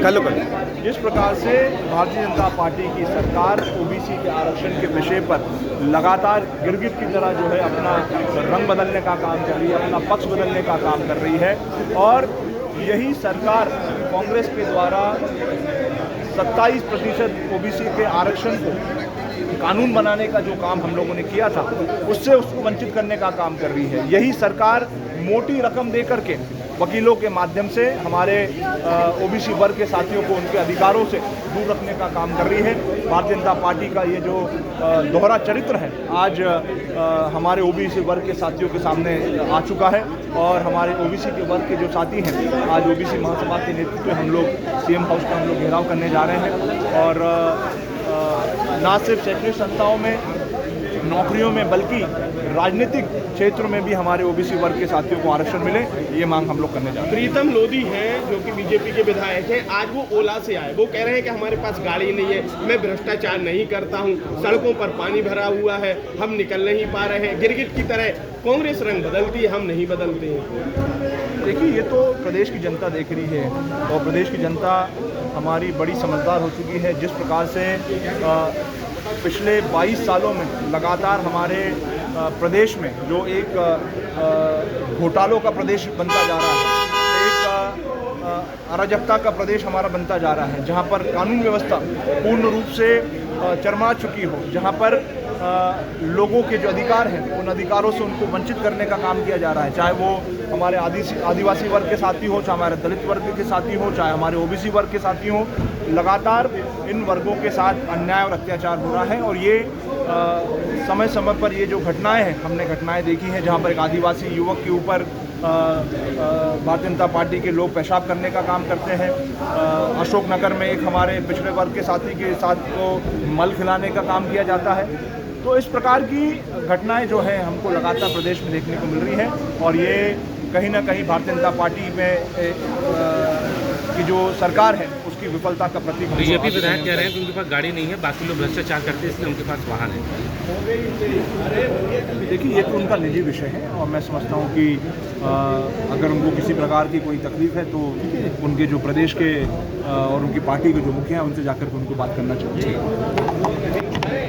कल जिस प्रकार से भारतीय जनता पार्टी की सरकार ओबीसी के आरक्षण के विषय पर लगातार गिरगिट की तरह जो है अपना रंग बदलने का काम कर रही है, अपना पक्ष बदलने का काम कर रही है, और यही सरकार कांग्रेस के द्वारा 27% ओबीसी के आरक्षण को कानून बनाने का जो काम हम लोगों ने किया था उससे उसको वंचित करने का काम कर रही है। यही सरकार मोटी रकम दे करके वकीलों के माध्यम से हमारे ओबीसी वर्ग के साथियों को उनके अधिकारों से दूर रखने का काम कर रही है। भारतीय जनता पार्टी का ये जो दोहरा चरित्र है आज हमारे ओबीसी वर्ग के साथियों के सामने आ चुका है, और हमारे ओबीसी के वर्ग के जो साथी हैं आज ओबीसी महासभा के नेतृत्व में हम लोग सीएम हाउस का हम लोग घेराव करने जा रहे हैं, और ना सिर्फ शैक्षणिक संस्थाओं में, नौकरियों में, बल्कि राजनीतिक क्षेत्र में भी हमारे ओबीसी वर्ग के साथियों को आरक्षण मिले, ये मांग हम लोग करने जा रहे हैं। प्रीतम लोधी हैं जो कि बीजेपी के विधायक हैं, आज वो ओला से आए, वो कह रहे हैं कि हमारे पास गाड़ी नहीं है, मैं भ्रष्टाचार नहीं करता हूं, सड़कों पर पानी भरा हुआ है, हम निकल नहीं पा रहे हैं, गिरगिट की तरह कांग्रेस रंग बदलती है, हम नहीं बदलते हैं। देखिए, ये तो प्रदेश की जनता देख रही है, और प्रदेश की जनता हमारी बड़ी समझदार हो चुकी है। जिस प्रकार से पिछले 22 सालों में लगातार हमारे प्रदेश में जो एक घोटालों का प्रदेश बनता जा रहा है, एक अराजकता का प्रदेश हमारा बनता जा रहा है, जहां पर कानून व्यवस्था पूर्ण रूप से चरमरा चुकी हो, जहां पर लोगों के जो अधिकार हैं उन अधिकारों से उनको वंचित करने का काम किया जा रहा है, चाहे वो हमारे आदिवासी वर्ग के साथी हो, चाहे हमारे दलित वर्ग के साथी हो, चाहे हमारे ओबीसी वर्ग के साथी हो। लगातार इन वर्गों के साथ अन्याय और अत्याचार हो रहा है, और ये समय समय पर ये जो घटनाएं हैं, हमने घटनाएं देखी हैं जहां पर एक आदिवासी युवक के ऊपर भारतीय जनता पार्टी के लोग पेशाब करने का काम करते हैं। अशोकनगर में एक हमारे पिछड़े वर्ग के साथी के साथ को मल खिलाने का काम किया जाता है। तो इस प्रकार की घटनाएं जो है हमको लगातार प्रदेश में देखने को मिल रही हैं, और ये कहीं ना कहीं भारतीय जनता पार्टी में की जो सरकार है उसकी विफलता का प्रतीक। बीजेपी विधायक कह रहे हैं कि उनके पास गाड़ी नहीं है, बाकी लोग भ्रष्टाचार करते हैं, इसलिए उनके पास वाहन है। देखिए, ये तो उनका निजी विषय है, और मैं समझता हूँ कि अगर उनको किसी प्रकार की कोई तकलीफ है तो उनके जो प्रदेश के और उनकी पार्टी के जो मुखिया हैं उनसे जाकर के उनको बात करना चाहिए।